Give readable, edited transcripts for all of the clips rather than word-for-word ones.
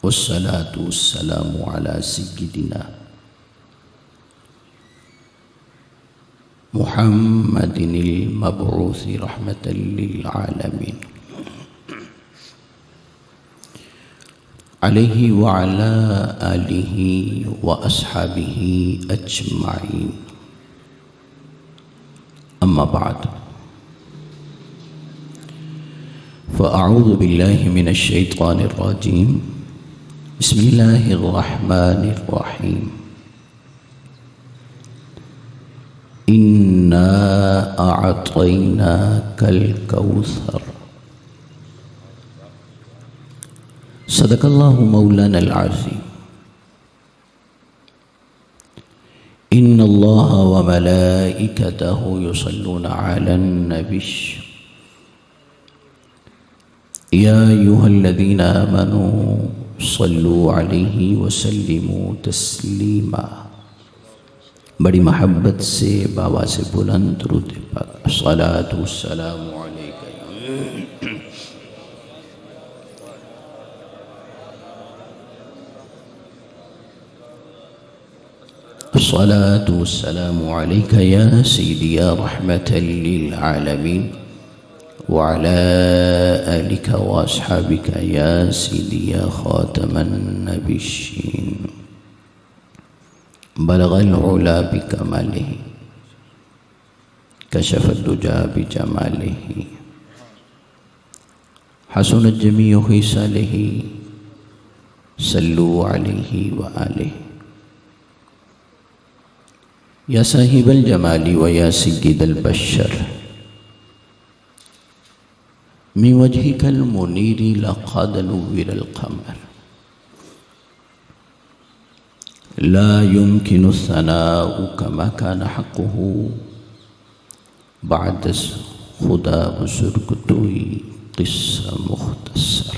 والصلاة والسلام على سيدنا محمد المبعوث رحمة للعالمين عليه وعلى آله وأصحابه أجمعين. أما بعد، فأعوذ بالله من الشيطان الرجيم. بسم الله الرحمن الرحيم. إنا أعطيناك الكوثر. صدق الله مولانا العظيم. إن الله وملائكته يصلون على النبي يا أيها الذين آمنوا صلوا عليه وسلموا تسلیما. بڑی محبت سے بابا سے بلند درود پاک. الصلاة والسلام علیک الصلاة والسلام عليك يا سيدي يا رحمة للعالمين وعلى آلك وأصحابك يا سيدي يا خاتم النبيين. بلغ العلا بكماله كشف الدجى بجماله حسنت جميع خصاله صلوا عليه وآله. يا صاحب الجمال ويا سيد البشر من وجهك المنير لقد نور القمر. لا يمكن الثناء كما كان حقه بعد خدا بزرگتوئی قصہ مختصر.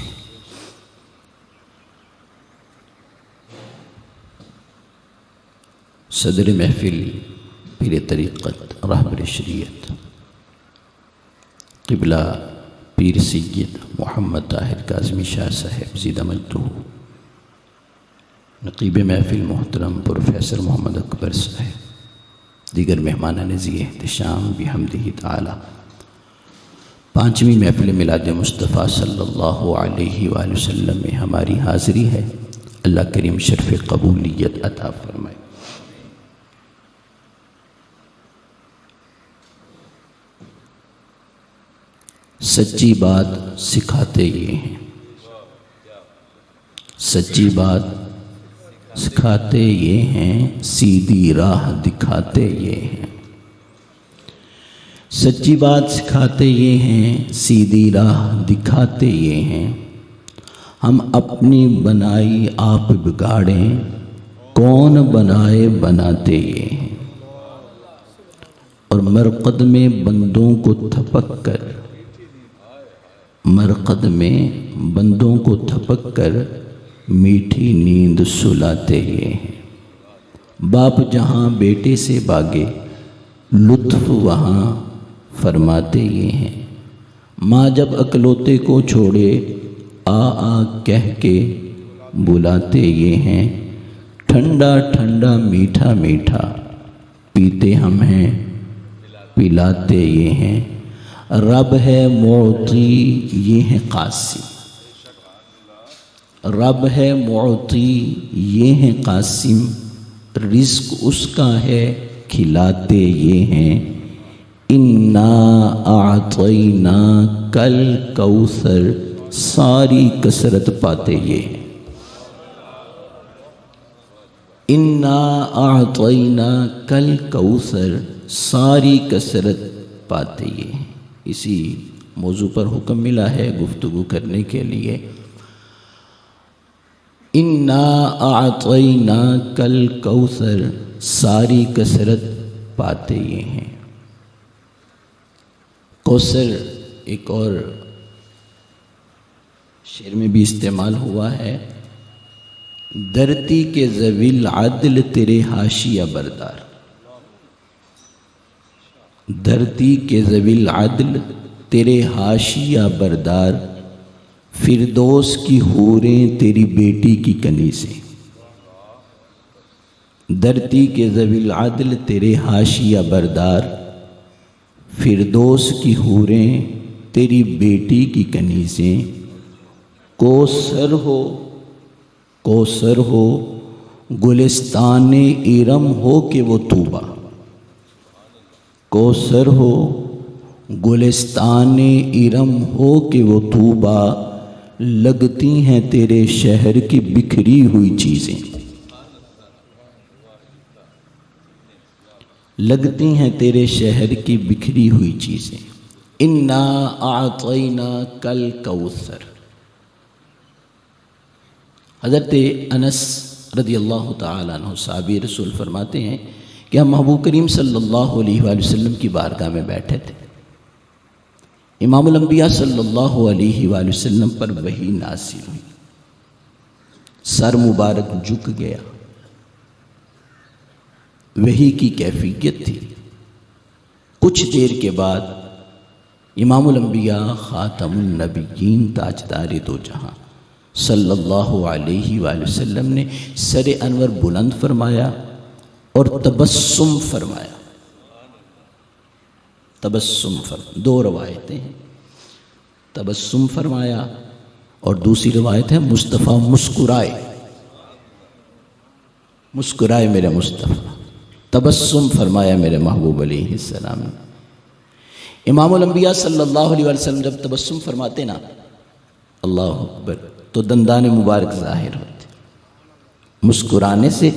صدر محفل پیر طریقت رہبر شریعت قبلہ پیر سید محمد طاہر کاظمی شاہ صاحب زیدہ مجدہ، نقیب محفل محترم پروفیسر محمد اکبر صاحب، دیگر مہمانان ذی احتشام بحمدہ تعالی، پانچویں محفل میلاد مصطفیٰ صلی اللہ علیہ وآلہ وسلم میں ہماری حاضری ہے. اللہ کریم شرف قبولیت عطا فرمائے. سچی بات سکھاتے یہ ہیں، سچی بات سکھاتے یہ ہیں، سیدھی راہ دکھاتے یہ ہیں. سچی بات سکھاتے یہ ہیں، سیدھی راہ دکھاتے یہ ہیں. ہم اپنی بنائی آپ بگاڑیں، کون بنائے بناتے یہ ہیں. اور مرقد میں بندوں کو تھپک کر، مرقد میں بندوں کو تھپک کر میٹھی نیند سلاتے یہ ہیں. باپ جہاں بیٹے سے باگے، لطف وہاں فرماتے یہ ہیں. ماں جب اکلوتے کو چھوڑے، آ آ کہہ کے بلاتے یہ ہیں. ٹھنڈا ٹھنڈا میٹھا میٹھا پیتے ہم ہیں، پلاتے یہ ہیں. رب ہے معطی یہ ہیں قاسم، رب ہے معطی یہ ہیں قاسم. رزق اس کا ہے کھلاتے یہ ہیں. انا اعطیناک الکوثر، ساری کثرت پاتے یہ ہیں. انا اعطیناک الکوثر، ساری کثرت پاتے یہ ہیں. اسی موضوع پر حکم ملا ہے گفتگو کرنے کے لیے. انا اعطیناک الکوثر، ساری کثرت پاتے یہ ہیں. کوثر ایک اور شعر میں بھی استعمال ہوا ہے. دھرتی کے ذوی العدل تیرے حاشیہ بردار، دھرتی کے ذوی العدل تیرے حاشیہ بردار. فردوس کی حوریں تیری بیٹی کی کنیزیں، دھرتی کے ذوی العدل تیرے حاشیہ بردار، فردوس کی حوریں تیری بیٹی کی کنیزیں، کوثر ہو گلستان ارم ہو کہ وہ طوبہ، کوثر ہو گلستان ارم ہو کہ وہ طوبہ، لگتی ہیں تیرے شہر کی بکھری ہوئی چیزیں، لگتی ہیں تیرے شہر کی بکھری ہوئی چیزیں۔ انا اعطیناک الکوثر۔ حضرت انس رضی اللہ تعالیٰ عنہ صحابی رسول فرماتے ہیں کہ ہم محبوب کریم صلی اللہ علیہ وآلہ وسلم کی بارگاہ میں بیٹھے تھے، امام الانبیاء صلی اللہ علیہ وآلہ وسلم پر وحی نازل ہوئی، سر مبارک جھک گیا، وحی کی کیفیت تھی۔ کچھ دیر کے بعد امام الانبیاء خاتم النبیین تاجدار دو جہاں صلی اللہ علیہ وآلہ وسلم نے سر انور بلند فرمایا اور تبسم فرمایا، دو روایتیں ہیں، تبسم فرمایا اور دوسری روایت ہے مصطفیٰ مسکرائے میرے مصطفیٰ، تبسم فرمایا میرے محبوب علیہ السلام نے۔ امام الانبیاء صلی اللہ علیہ وسلم جب تبسم فرماتے نا، اللہ اکبر، تو دندان مبارک ظاہر ہوتے، مسکرانے سے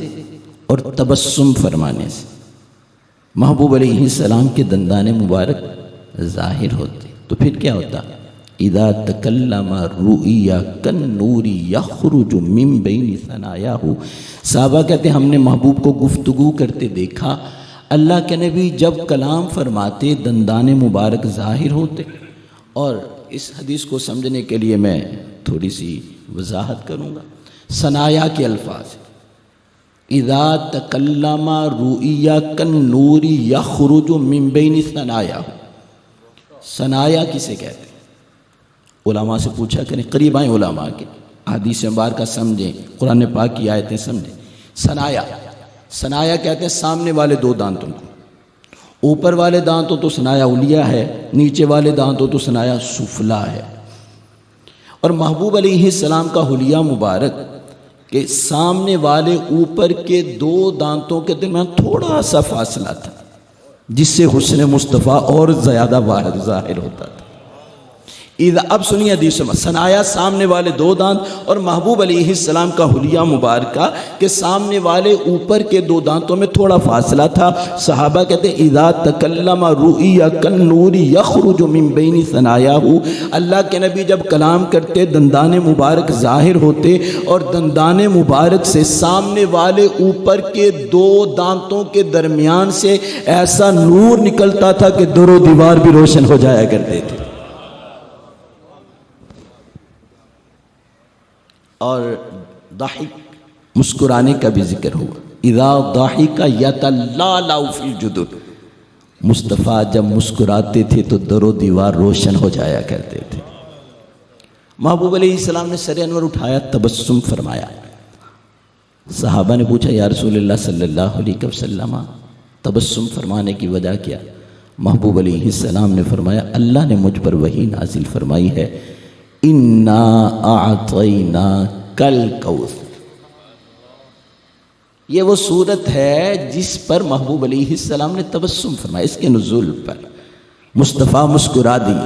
اور تبسم فرمانے سے محبوب علیہ السلام کے دندان مبارک ظاہر ہوتے۔ تو پھر کیا ہوتا؟ اذا تکلم رؤیا کالنور یخرج من بین ثنایاہ۔ صحابہ کہتے ہیں ہم نے محبوب کو گفتگو کرتے دیکھا، اللہ کے نبی جب کلام فرماتے دندان مبارک ظاہر ہوتے۔ اور اس حدیث کو سمجھنے کے لیے میں تھوڑی سی وضاحت کروں گا۔ ثنایا کے الفاظ، اذا تکلم رؤیا کالنور یخرج من بین ثنایاہ۔ ثنایا کسے کہتے ہیں؟ علماء سے پوچھا کریں، قریب آئیں علماء کے، حدیث مبارکہ سمجھیں، قرآن پاک کی آیتیں سمجھیں۔ ثنایا کہتے ہیں سامنے والے دو دانتوں کو، اوپر والے دانتوں تو ثنایا علیہ ہے، نیچے والے دانتوں تو ثنایا سفلا ہے۔ اور محبوب علیہ السلام کا حلیہ مبارک کہ سامنے والے اوپر کے دو دانتوں کے درمیان تھوڑا سا فاصلہ تھا، جس سے حسن مصطفیٰ اور زیادہ ظاہر ہوتا تھا۔ اب سنیے حدیث میں، ثنایا سامنے والے دو دانت اور محبوب علیہ السلام کا حلیہ مبارکہ کہ سامنے والے اوپر کے دو دانتوں میں تھوڑا فاصلہ تھا۔ صحابہ کہتے ہیں اذا تکلم رؤیا کالنور یخرج من بین ثنایاہ۔ اللہ کے نبی جب کلام کرتے دندان مبارک ظاہر ہوتے اور دندان مبارک سے سامنے والے اوپر کے دو دانتوں کے درمیان سے ایسا نور نکلتا تھا کہ در و دیوار بھی روشن ہو جایا کرتے تھے۔ اور ضاحک مسکرانے کا بھی ذکر ہوا، اذا ضاحک یتلالأ فی الجدر۔ مصطفیٰ جب مسکراتے تھے تو در و دیوار روشن ہو جایا کرتے تھے۔ محبوب علیہ السلام نے سر انور اٹھایا، تبسم فرمایا۔ صحابہ نے پوچھا یا رسول اللہ صلی اللہ علیہ وسلم تبسم فرمانے کی وجہ کیا؟ محبوب علیہ السلام نے فرمایا اللہ نے مجھ پر وحی نازل فرمائی ہے، انا اعطیناک الکوثر۔ یہ وہ صورت ہے جس پر محبوب علیہ السلام نے تبسم فرمایا، اس کے نزول پر مصطفیٰ مسکرا دی،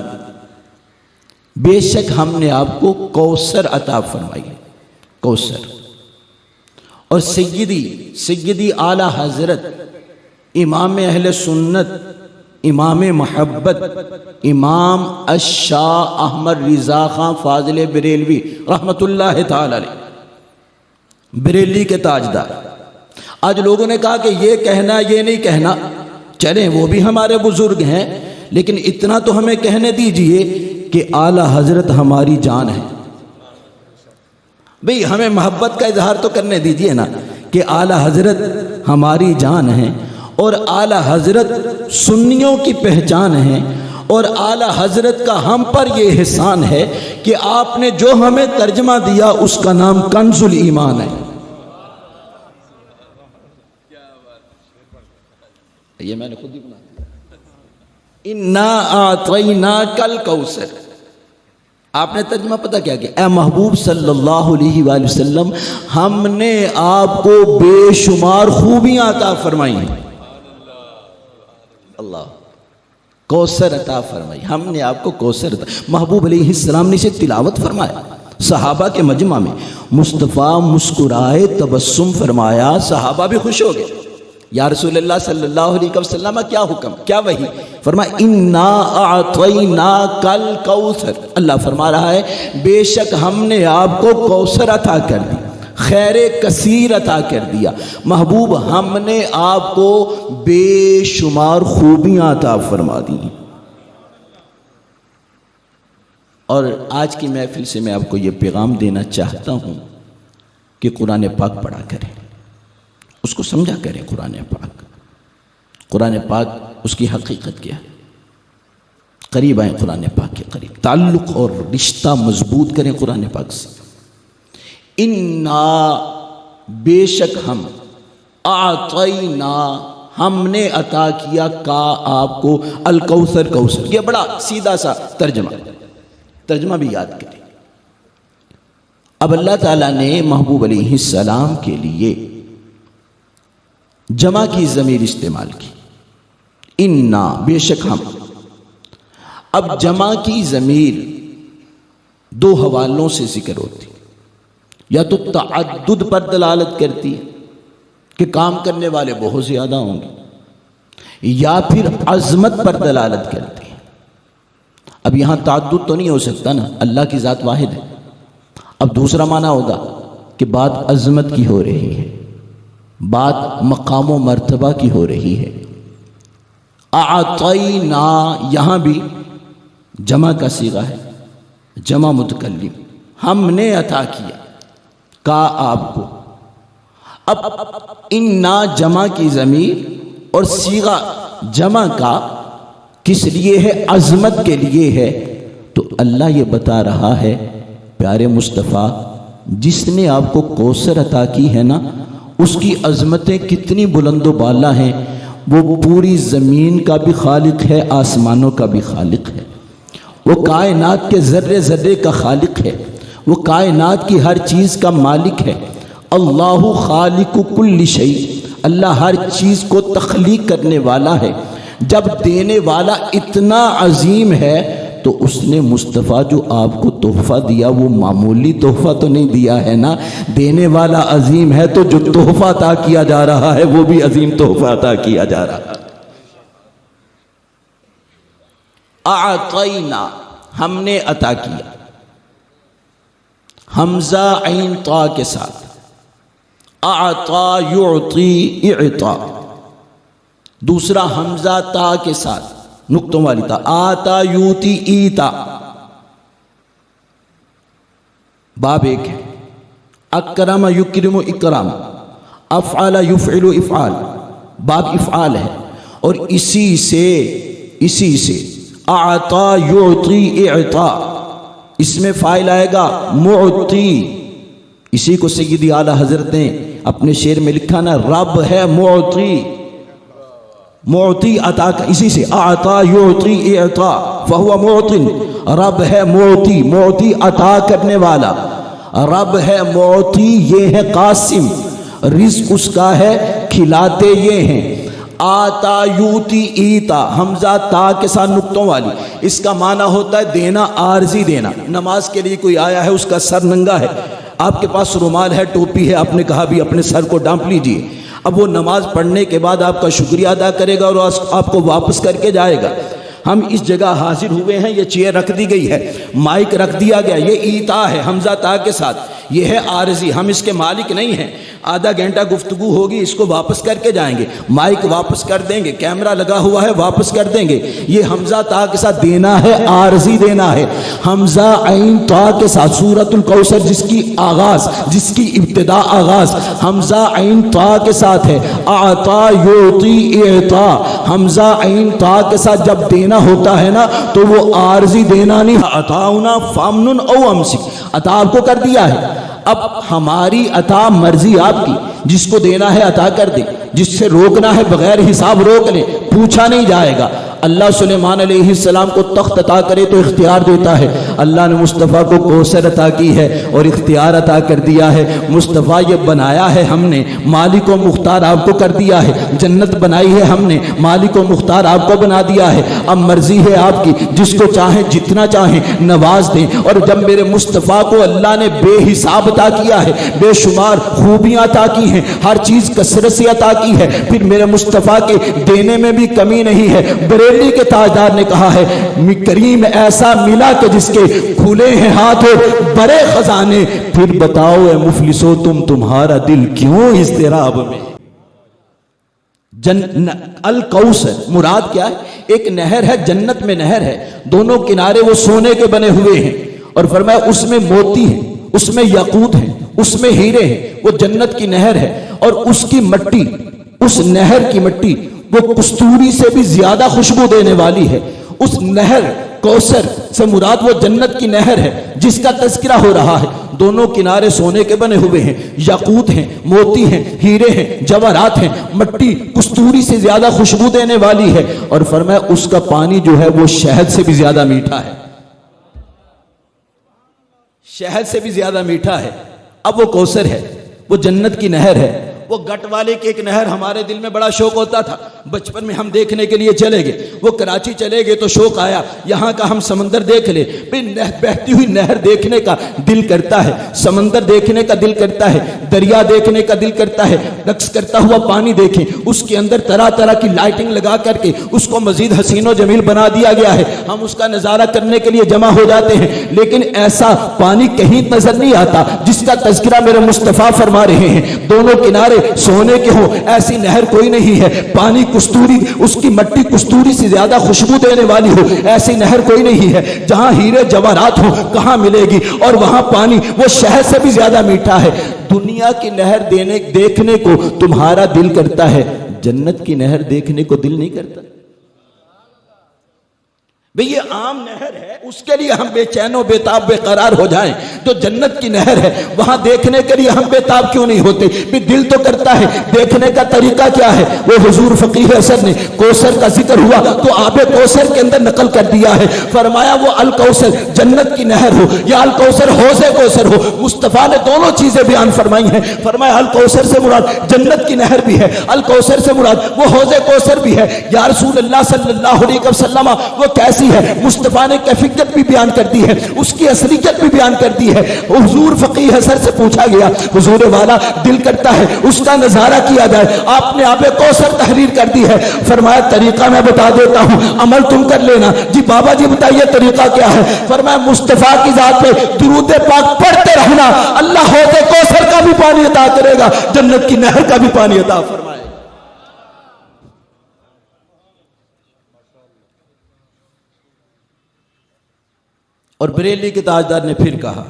بے شک ہم نے آپ کو کوثر عطا فرمائی، کوثر۔ اور سیدی اعلیٰ حضرت امام اہل سنت، امام محبت، امام الشاہ احمد رضا خان فاضل بریلوی رحمت اللہ تعالی علیہ، بریلی کے تاجدار۔ آج لوگوں نے کہا کہ یہ کہنا یہ نہیں کہنا، چلیں وہ بھی ہمارے بزرگ ہیں، لیکن اتنا تو ہمیں کہنے دیجئے کہ اعلیٰ حضرت ہماری جان ہے۔ بھئی ہمیں محبت کا اظہار تو کرنے دیجئے نا کہ اعلیٰ حضرت ہماری جان ہے، اور اعلیٰ حضرت سنیوں کی پہچان ہیں، اور اعلی حضرت کا ہم پر یہ احسان ہے کہ آپ نے جو ہمیں ترجمہ دیا اس کا نام کنز الایمان ہے. یہ میں نے خود ہی بنا دیا. انا اعطیناک الکوثر. آپ نے ترجمہ پتہ کیا کہ اے محبوب صلی اللہ علیہ وآلہ وسلم، ہم نے آپ کو بے شمار خوبیاں عطا فرمائی ہیں. اللہ کوثر عطا فرمائی، ہم نے آپ کو کوثر عطا. محبوب علیہ السلام نے اسے تلاوت فرمایا صحابہ کے مجمع میں. مصطفیٰ مسکرائے، تبسم فرمایا، صحابہ بھی خوش ہو گئے. یا رسول اللہ صلی اللہ علیہ وسلم کیا حکم، کیا وحی؟ فرمایا انا اعطیناک الکوثر. اللہ فرما رہا ہے بے شک ہم نے آپ کو کوثر عطا کر دی، خیر کثیر عطا کر دیا. محبوب ہم نے آپ کو بے شمار خوبیاں عطا فرما دی. اور آج کی محفل سے میں آپ کو یہ پیغام دینا چاہتا ہوں کہ قرآن پاک پڑھا کریں، اس کو سمجھا کریں. قرآن پاک اس کی حقیقت کیا ہے. قریب آئیں قرآن پاک کے قریب، تعلق اور رشتہ مضبوط کریں قرآن پاک سے. انا بے شک ہم، اعطینا ہم نے عطا کیا، کا آپ کو، الکوثر کوثر. یہ بڑا سیدھا سا ترجمہ بھی یاد کریں. اب اللہ تعالیٰ نے محبوب علیہ السلام کے لیے جمع کی ضمیر استعمال کی. انا بے شک ہم. اب جمع کی ضمیر دو حوالوں سے ذکر ہوتی، یا تو تعدد پر دلالت کرتی کہ کام کرنے والے بہت زیادہ ہوں گے، یا پھر عظمت پر دلالت کرتی. اب یہاں تعدد تو نہیں ہو سکتا نا، اللہ کی ذات واحد ہے. اب دوسرا معنی ہوگا کہ بات عظمت کی ہو رہی ہے، بات مقام و مرتبہ کی ہو رہی ہے. اعطینا یہاں بھی جمع کا صیغہ ہے، جمع متکلم. ہم نے عطا کیا، کا آپ کو. اب انا جمع کی ضمیر اور صیغہ جمع کا کس لیے ہے؟ عظمت کے لیے ہے. تو اللہ یہ بتا رہا ہے پیارے مصطفیٰ، جس نے آپ کو کوثر عطا کی ہے نا، اس کی عظمتیں کتنی بلند و بالا ہیں. وہ پوری زمین کا بھی خالق ہے، آسمانوں کا بھی خالق ہے. وہ کائنات کے ذرے ذرے کا خالق ہے، وہ کائنات کی ہر چیز کا مالک ہے. اللہ خالق کل شیء، اللہ ہر چیز کو تخلیق کرنے والا ہے. جب دینے والا اتنا عظیم ہے تو اس نے مصطفیٰ جو آپ کو تحفہ دیا وہ معمولی تحفہ تو نہیں دیا ہے نا. دینے والا عظیم ہے تو جو تحفہ عطا کیا جا رہا ہے وہ بھی عظیم تحفہ عطا کیا جا رہا ہے. اعطینا ہم نے عطا کیا، حمزہ عین طا کے ساتھ. اعطا یعطی اعطا، دوسرا حمزہ تا کے ساتھ نقطوں والی تا. آتا یوتی ایتا، باب ایک ہے. اکرم یکرم اکرام، افعل یفعل افعال، باب افعال ہے. اور اسی سے اعطا یعطی اعطا، اس میں فاعل آئے گا معطی. اسی کو سیدی اعلیٰ حضرت نے اپنے شعر میں لکھا نا، رب ہے معطی، معطی عطا کا. اسی سے اعطا یعطی اعطا فہو معطن، رب ہے معطی، معطی عطا کرنے والا. رب ہے معطی، یہ ہے قاسم، رزق اس کا ہے، کھلاتے یہ ہیں. آتا یوتی ایتا، حمزہ تا کے ساتھ نقطوں والی. اس کا معنی ہوتا ہے دینا، عارضی دینا. نماز کے لیے کوئی آیا ہے، اس کا سر ننگا ہے، آپ کے پاس رومال ہے، ٹوپی ہے، آپ نے کہا بھی اپنے سر کو ڈانپ لیجئے. اب وہ نماز پڑھنے کے بعد آپ کا شکریہ ادا کرے گا اور آپ کو واپس کر کے جائے گا. ہم اس جگہ حاضر ہوئے ہیں، یہ چیئر رکھ دی گئی ہے، مائک رکھ دیا گیا، یہ ایتا ہے حمزہ تا کے ساتھ، یہ ہے عارضی، ہم اس کے مالک نہیں ہیں. آدھا گھنٹہ گفتگو ہوگی، اس کو واپس کر کے جائیں گے، مائک واپس کر دیں گے، کیمرہ لگا ہوا ہے واپس کر دیں گے۔ یہ حمزہ تا کے ساتھ دینا ہے، عارضی دینا ہے۔ حمزہ عین تا کے ساتھ سورۃ الکوثر جس کی آغاز، جس کی ابتدا آغاز حمزہ عین تا کے ساتھ ہے، اعطا یعطی اعطا، حمزہ عین تا کے ساتھ جب دینا ہوتا ہے نا تو وہ عارضی دینا نہیں، عطاؤنا فامنن او امسک، عطا آپ کو کر دیا ہے، اب ہماری عطا مرضی آپ کی، جس کو دینا ہے عطا کر دے، جس سے روکنا ہے بغیر حساب روک لے، پوچھا نہیں جائے گا۔ اللہ سلیمان علیہ السلام کو تخت عطا کرے تو اختیار دیتا ہے، اللہ نے مصطفیٰ کو کوثر عطا کی ہے اور اختیار عطا کر دیا ہے۔ مصطفیٰ یہ بنایا ہے ہم نے، مالک و مختار آپ کو کر دیا ہے، جنت بنائی ہے ہم نے، مالک و مختار آپ کو بنا دیا ہے، اب مرضی ہے آپ کی، جس کو چاہیں جتنا چاہیں نواز دیں۔ اور جب میرے مصطفیٰ کو اللہ نے بے حساب عطا کیا ہے، بے شمار خوبیاں عطا کی ہیں، ہر چیز کثرت سے عطا کی ہے، پھر میرے مصطفیٰ کے دینے میں بھی کمی نہیں ہے۔ بریلی کے تاجدار نے کہا ہے کریم ایسا ملا کہ جس کے کھلے ہیں ہاتھ اور بڑے خزانے، پھر بتاؤ اے مفلسو تمہارا دل کیوں اضطراب میں۔ الکوثر مراد کیا ہے؟ ایک نہر ہے، جنت میں نہر ہے، دونوں کنارے وہ سونے کے بنے ہوئے ہیں، اور فرمایا اس میں موتی ہیں، اس میں یاقوت ہیں، اس میں ہیرے ہیں، وہ جنت کی نہر ہے، اور اس کی مٹی، اس نہر کی مٹی وہ کستوری سے بھی زیادہ خوشبو دینے والی ہے۔ اس نہر کوثر سے مراد وہ جنت کی نہر ہے جس کا تذکرہ ہو رہا ہے، دونوں کنارے سونے کے بنے ہوئے ہیں، یاقوت ہیں، موتی ہیں، ہیرے ہیں، جواہرات ہیں، مٹی کستوری سے زیادہ خوشبو دینے والی ہے، اور فرمایا اس کا پانی جو ہے وہ شہد سے بھی زیادہ میٹھا ہے، شہد سے بھی زیادہ میٹھا ہے۔ اب وہ کوثر ہے، وہ جنت کی نہر ہے۔ وہ گٹ والے کی ایک نہر ہمارے دل میں بڑا شوق ہوتا تھا، بچپن میں ہم دیکھنے کے لیے چلے گئے، وہ کراچی چلے گئے تو شوق آیا یہاں کا ہم سمندر دیکھ لے، بہتی ہوئی نہر دیکھنے کا دل کرتا ہے، سمندر دیکھنے کا دل کرتا ہے، دریا دیکھنے کا دل کرتا ہے، رقص کرتا ہوا پانی دیکھیں، اس کے اندر طرح طرح کی لائٹنگ لگا کر کے اس کو مزید حسین و جمیل بنا دیا گیا ہے، ہم اس کا نظارہ کرنے کے لیے جمع ہو جاتے ہیں، لیکن ایسا پانی کہیں نظر نہیں آتا جس کا تذکرہ میرے مصطفیٰ فرما رہے ہیں۔ دونوں کنارے سونے کے ہوں، ایسی نہر کوئی نہیں ہے، پانی کستوری، اس کی مٹی کستوری سے زیادہ خوشبو دینے والی ہو، ایسی نہر کوئی نہیں ہے۔ جہاں ہیرے جواہرات ہو کہاں ملے گی، اور وہاں پانی وہ شہد سے بھی زیادہ میٹھا ہے۔ دنیا کی نہر دیکھنے کو تمہارا دل کرتا ہے، جنت کی نہر دیکھنے کو دل نہیں کرتا؟ بھئی یہ عام نہر ہے، اس کے لیے ہم بے چین و بے تاب بے قرار ہو جائیں، جو جنت کی نہر ہے وہاں دیکھنے کے لیے ہم بے تاب کیوں نہیں ہوتے؟ بھی دل تو کرتا ہے، دیکھنے کا طریقہ کیا ہے؟ وہ حضور فقیہ اثر نے کوثر کا ذکر ہوا تو آب کوثر کے اندر نقل کر دیا ہے، فرمایا وہ الکوثر جنت کی نہر ہو یا الکوثر حوض کوثر ہو، مصطفیٰ نے دونوں چیزیں بیان فرمائی ہیں۔ فرمایا الکوثر سے مراد جنت کی نہر بھی ہے، الکوثر سے مراد وہ حوض کوثر بھی ہے۔ یا رسول اللہ صلی اللہ علیہ وسلم وہ کیسی ہے؟ مصطفیٰ نے کیفیت بھی بیان کر دی ہے، اس کی اصلیت بھی بیان کر دی ہے۔ حضور فقیہ اثر سے پوچھا گیا، حضور والا دل کرتا ہے اس کا نظارہ کیا جائے، آپ نے آب کوثر تحریر کر دی ہے، فرمایا طریقہ میں بتا دیتا ہوں، عمل تم کر لینا۔ جی بابا جی بتائیے طریقہ کیا ہے؟ فرمایا مصطفیٰ کی ذات پہ درود پاک پڑھتے رہنا، اللہ حوض کوثر کا بھی پانی عطا کرے گا، جنت کی نہر کا بھی پانی عطا فرمائے۔ اور بریلی کے تاجدار نے پھر کہا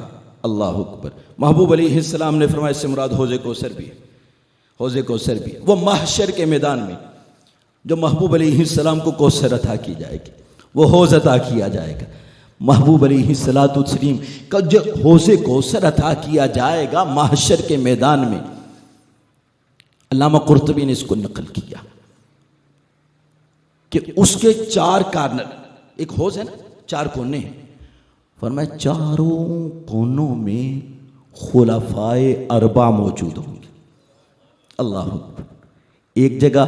اللہ اکبر، محبوب علیہ السلام نے فرمایا اس سے مراد حوض کوثر بھی ہے، حوض کوثر بھی ہے، وہ محشر کے میدان میں جو محبوب علیہ السلام کو کوثر عطا کی جائے گی، وہ حوض عطا کیا جائے گا، محبوب علیہ السلام کا جو حوض کوثر عطا کیا جائے گا محشر کے میدان میں۔ علامہ قرطبی نے اس کو نقل کیا کہ اس کے 4 کارنر، ایک حوض ہے نا، 4 کونے ہیں، فرمایا چاروں کونوں میں خلفائے اربع موجود ہوں گے۔ اللہ اکبر، ایک جگہ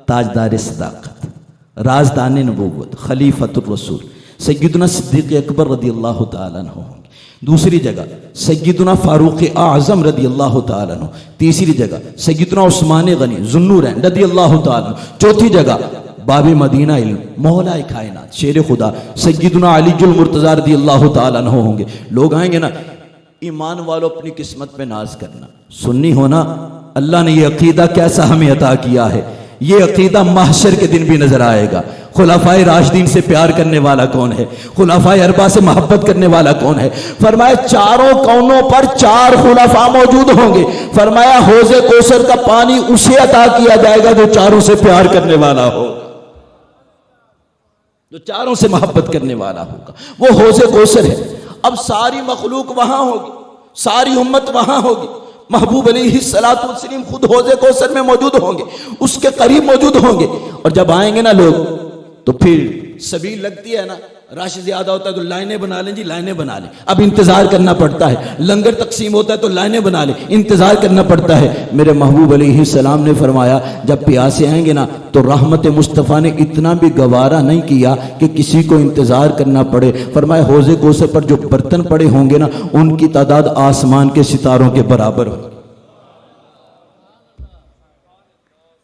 تاجدار صداقت، رازدان نبوت، خلیفۃ الرسول سیدنا صدیق اکبر رضی اللہ تعالیٰ عنہ ہوں گے، دوسری جگہ سیدنا فاروق اعظم رضی اللہ تعالیٰ عنہ، تیسری جگہ سیدنا عثمان غنی ذو النورین رضی اللہ تعالیٰ عنہ، چوتھی جگہ باب مدینہ علم مولا کائنات شیر خدا سیدنا علی المرتضی رضی اللہ تعالیٰ عنہ ہوں گے۔ لوگ آئیں گے نا، ایمان والوں اپنی قسمت پہ ناز کرنا، سنی ہونا اللہ نے یہ عقیدہ کیسا ہمیں عطا کیا ہے، یہ عقیدہ محشر کے دن بھی نظر آئے گا۔ خلفائے راشدین سے پیار کرنے والا کون ہے؟ خلفائے اربعہ سے محبت کرنے والا کون ہے؟ فرمایا چاروں کونوں پر 4 خلفاء موجود ہوں گے۔ فرمایا حوض کوثر کا پانی اسے عطا کیا جائے گا جو چاروں سے پیار کرنے والا ہو، جو چاروں سے محبت کرنے والا ہوگا، وہ حوض کوثر ہے۔ اب ساری مخلوق وہاں ہوگی، ساری امت وہاں ہوگی، محبوب علیہ الصلوۃ والسلام خود حوض کوثر میں موجود ہوں گے، اس کے قریب موجود ہوں گے، اور جب آئیں گے نا لوگ تو پھر سبیل لگتی ہے نا، رش زیادہ ہوتا ہے تو لائنیں بنا لیں، جی لائنیں بنا لیں، اب انتظار کرنا پڑتا ہے، لنگر تقسیم ہوتا ہے تو لائنیں بنا لیں، انتظار کرنا پڑتا ہے۔ میرے محبوب علیہ السلام نے فرمایا جب پیاسے آئیں گے نا تو رحمت مصطفیٰ نے اتنا بھی گوارا نہیں کیا کہ کسی کو انتظار کرنا پڑے۔ فرمایا حوض کوثر پر جو برتن پڑے ہوں گے نا ان کی تعداد آسمان کے ستاروں کے برابر ہوگی،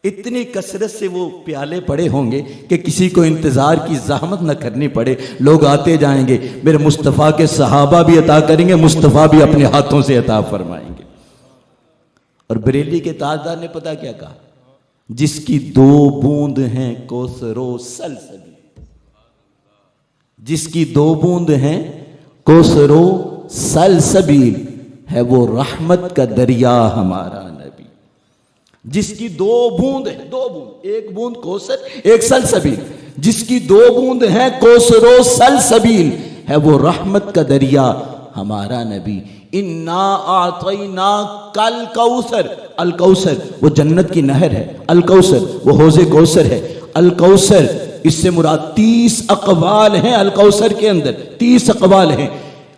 اتنی کثرت سے وہ پیالے پڑے ہوں گے کہ کسی کو انتظار کی زحمت نہ کرنی پڑے، لوگ آتے جائیں گے، میرے مصطفیٰ کے صحابہ بھی عطا کریں گے، مصطفیٰ بھی اپنے ہاتھوں سے عطا فرمائیں گے۔ اور بریلی کے تاجدار نے پتہ کیا کہا؟ جس کی 2 بوند ہیں کوثر و سلسبیل، جس کی 2 بوند ہیں کوثر و سلسبیل ہے وہ رحمت کا دریا ہمارا نبی۔ جس کی 2 بوند ہیں، 2 بوند، 1 بوند کوثر، 1 سلسبیل، جس کی 2 بوند ہیں کوثر و سلسبیل ہے وہ رحمت کا دریا ہمارا نبی۔ انا اعطیناک الکوثر، الکوثر وہ جنت کی نہر ہے، الکوثر وہ حوض کوثر ہے، الکوثر اس سے مراد 30 اقوال ہیں، الکوثر کے اندر 30 اقوال ہیں۔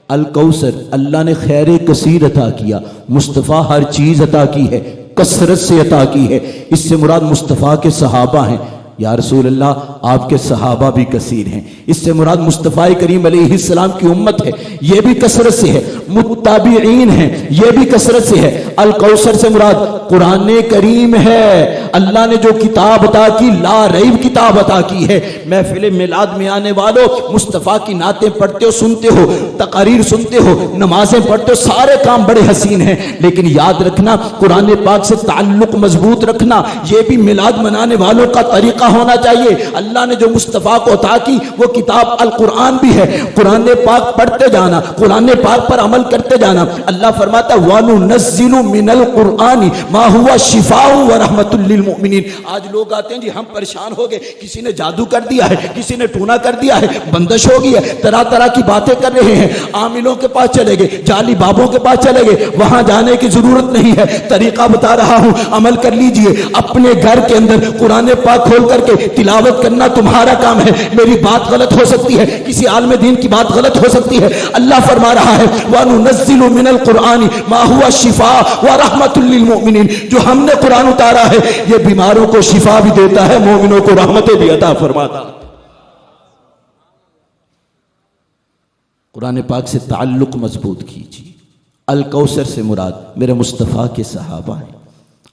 الکوثر اللہ نے خیر کثیر عطا کیا، مصطفیٰ ہر چیز عطا کی ہے، کثرت سے عطا کی ہے، اس سے مراد مصطفیٰ کے صحابہ ہیں۔ یا رسول اللہ آپ کے صحابہ بھی کثیر ہیں، اس سے مراد مصطفیٰ کریم علیہ السلام کی امت ہے، یہ بھی کثرت سے ہے، متابعین ہیں یہ بھی کثرت سے ہے۔ الکوثر سے مراد قرآن کریم ہے، اللہ نے جو کتاب عطا کی لا ریب کتاب عطا کی ہے۔ محفل میلاد میں آنے والوں مصطفیٰ کی نعتیں پڑھتے ہو، سنتے ہو، تقاریر سنتے ہو، نمازیں پڑھتے ہو، سارے کام بڑے حسین ہیں، لیکن یاد رکھنا قرآن پاک سے تعلق مضبوط رکھنا، یہ بھی میلاد منانے والوں کا طریقہ ہونا چاہیے۔ اللہ نے جو مصطفیٰ کو عطا کی وہ کتاب القرآن بھی ہے، قرآن پاک پڑھتے جانا، قرآن پاک پر عمل کرتے جانا۔ اللہ فرماتا وَنُنَزِّلُ مِنَ الْقُرْآنِ مَا هُوَ شِفَاءٌ وَرَحْمَةٌ لِّلْمُؤْمِنِينَ۔ آج لوگ آتے ہیں جی ہم پریشان ہو گئے، کسی نے جادو کر دیا ہے، کسی نے ٹونا کر دیا ہے، بندش ہو گئی ہے، طرح طرح کی باتیں کر رہے ہیں، عاملوں کے پاس چلے گئے، جعلی بابوں کے پاس چلے گئے، وہاں جانے کی ضرورت نہیں ہے، طریقہ بتا رہا ہوں عمل کر لیجئے۔ اپنے گھر کے اندر قرآن پاک کھول کر کے تلاوت کرنا تمہارا کام ہے۔ میری بات غلط ہو سکتی ہے، کسی عالم دین کی بات غلط ہو سکتی ہے، اللہ فرما رہا ہے وَنُنَزِّلُ مِنَ الْقُرْآنِ مَا هُوَ شِفَاءٌ وَرَحْمَةٌ لِّلْمُؤْمِنِينَ۔ جو ہم نے قرآن اتارا ہے یہ بیماروں کو شفا بھی دیتا ہے، مومنوں کو رحمتیں بھی عطا فرماتا ہے۔ قرآن پاک سے تعلق مضبوط کیجیے۔ الکوثر سے مراد میرے مصطفیٰ کے صحابہ ہیں،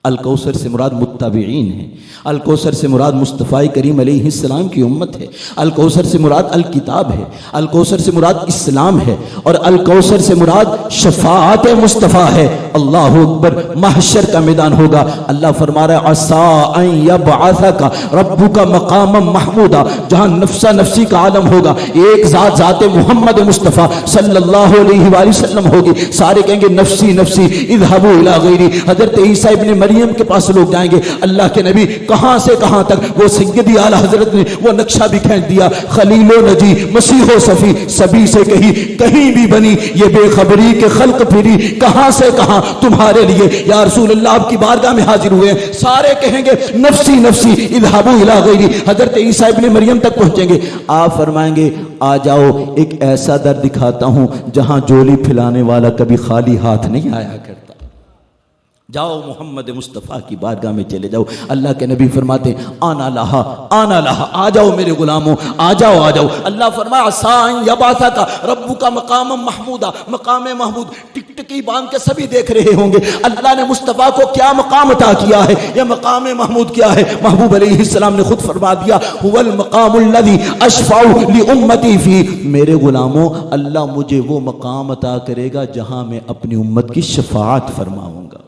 الکوثر سے مراد متابعین ہیں، الکوثر سے مراد مصطفیٰ کریم علیہ السلام کی امت ہے، الکوثر سے مراد الکتاب ہے، الکوثر سے مراد اسلام ہے، اور الکوثر سے مراد شفاعت مصطفیٰ ہے۔ اللہ اکبر، محشر کا میدان ہوگا، اللہ فرما رہا ہے عسیٰ ان یبعثک ربک مقاما محمودا، جہاں نفسا نفسی کا عالم ہوگا، ایک ذات ذات محمد مصطفیٰ صلی اللہ علیہ وآلہ وسلم ہوگی، سارے کہیں گے نفسی نفسی اذهبوا الی غیری۔ حضرت عیسیٰ ابن مریم کے پاس لوگ جائیں گے، اللہ کے نبی کہاں سے کہاں تک، وہ سیدی اعلیٰ حضرت نے وہ نقشہ بھی کھینچ دیا، خلیل و نجی مسیح و صفی سبھی سے کہیں بھی بنی یہ بے خبری کے خلق پھری، کہاں سے کہاں تمہارے لیے یا رسول اللہ آپ کی بارگاہ میں حاضر ہوئے ہیں، سارے کہیں گے نفسی نفسی اذهبوا الی غیری۔ حضرت عیسیٰ ابن مریم تک پہنچیں گے، آپ فرمائیں گے آ جاؤ ایک ایسا در دکھاتا ہوں جہاں جولی پھیلانے والا کبھی خالی ہاتھ نہیں آیا کرتا، جاؤ محمد مصطفیٰ کی بارگاہ میں چلے جاؤ. اللہ کے نبی فرماتے ہیں آنا لہا آنا لہا، آ جاؤ میرے غلاموں، آ جاؤ آ جاؤ. اللہ فرمایا عسیٰ ان یبعثک ربک مقاما محمودا، مقام محمود ٹکٹکی باندھ کے سبھی دیکھ رہے ہوں گے اللہ نے مصطفیٰ کو کیا مقام عطا کیا ہے. یہ مقام محمود کیا ہے؟ محبوب علیہ السلام نے خود فرما دیا هو المقام الذی اشفع لامتی فی، میرے غلاموں اللہ مجھے وہ مقام عطا کرے گا جہاں میں اپنی امت کی شفاعت فرماؤں گا.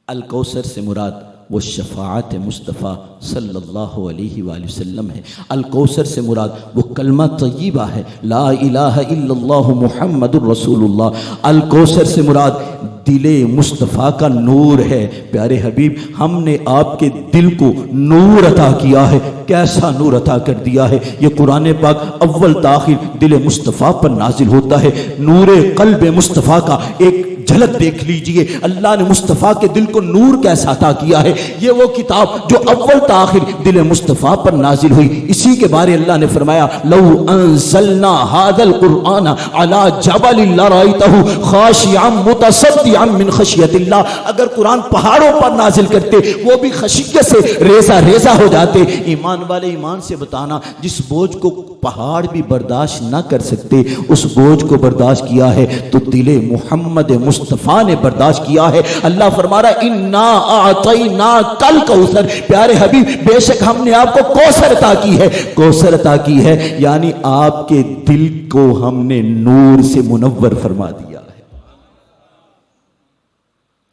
الکوثر سے مراد وہ شفاعت مصطفیٰ صلی اللہ علیہ وآلہ وسلم ہے. الکوثر سے مراد وہ کلمہ طیبہ ہے، لا الہ الا اللہ محمد الرسول اللہ. الکوثر سے مراد دل مصطفیٰ کا نور ہے. پیارے حبیب ہم نے آپ کے دل کو نور عطا کیا ہے. کیسا نور عطا کر دیا ہے؟ یہ قرآن پاک اول تاخیر دل مصطفیٰ پر نازل ہوتا ہے. نور قلب مصطفیٰ کا ایک جھلک دیکھ لیجئے. اللہ نے مصطفیٰ کے دل کو نور کیسا عطا کیا ہے. یہ وہ کتاب جو اول تاخیر دل مصطفیٰ پر نازل ہوئی. اسی کے بارے اللہ نے فرمایا لو انزلنا هذا القرآن على جبل لرأيته خاشعا متصدعا من خشیت اللہ. اگر قرآن پہاڑوں پر نازل کرتے وہ بھی خشیت سے ریزہ ریزہ ہو جاتے. ایمان والے ایمان سے بتانا، جس بوجھ کو پہاڑ بھی برداشت نہ کر سکتے اس بوجھ کو برداشت کیا ہے تو دل محمد مصطفیٰ نے برداشت کیا ہے. اللہ فرما رہا انا اعطیناک الکوثر، پیارے حبیب بے شک ہم نے آپ کو کوثر عطا کی ہے. کوثر عطا کی ہے یعنی آپ کے دل کو ہم نے نور سے منور فرما دیا ہے.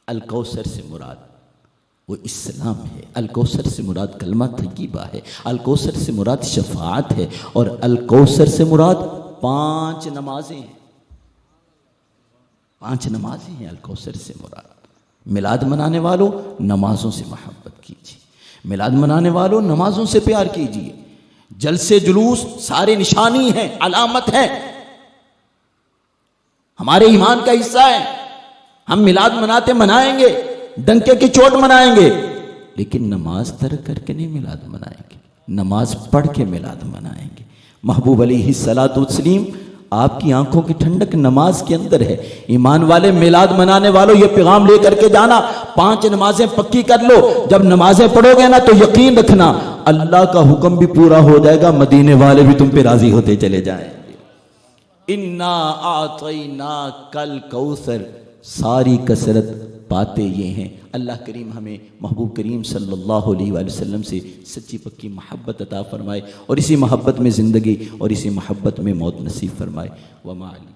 الکوثر سے مراد وہ اسلام ہے. الکوثر سے مراد کلمہ طیبہ ہے. الکوثر سے مراد شفاعت ہے. اور الکوثر سے مراد 5 نمازیں ہیں. 5 نمازیں ہیں الکوثر سے مراد. میلاد منانے والوں نمازوں سے محبت کیجیے. میلاد منانے والوں نمازوں سے پیار کیجیے. جلسے جلوس سارے نشانی ہیں، علامت ہے، ہمارے ایمان کا حصہ ہے. ہم میلاد مناتے منائیں گے، ڈنکے کی چوٹ منائیں گے، لیکن نماز ترک کر کے نہیں میلاد منائیں گے. نماز پڑھ کے میلاد منائیں گے. محبوب علیہ الصلوۃ والتسلیم آپ کی آنکھوں کی ٹھنڈک نماز کے اندر ہے. ایمان والے میلاد منانے والوں یہ پیغام لے کر کے جانا 5 نمازیں پکی کر لو. جب نمازیں پڑھو گے نا تو یقین رکھنا اللہ کا حکم بھی پورا ہو جائے گا، مدینے والے بھی تم پہ راضی ہوتے چلے جائیں گے. انا اعطیناک الکوثر، ساری کثرت باتیں یہ ہیں. اللہ کریم ہمیں محبوب کریم صلی اللہ علیہ وآلہ وسلم سے سچی پکی محبت عطا فرمائے اور اسی محبت میں زندگی اور اسی محبت میں موت نصیب فرمائے. وما علی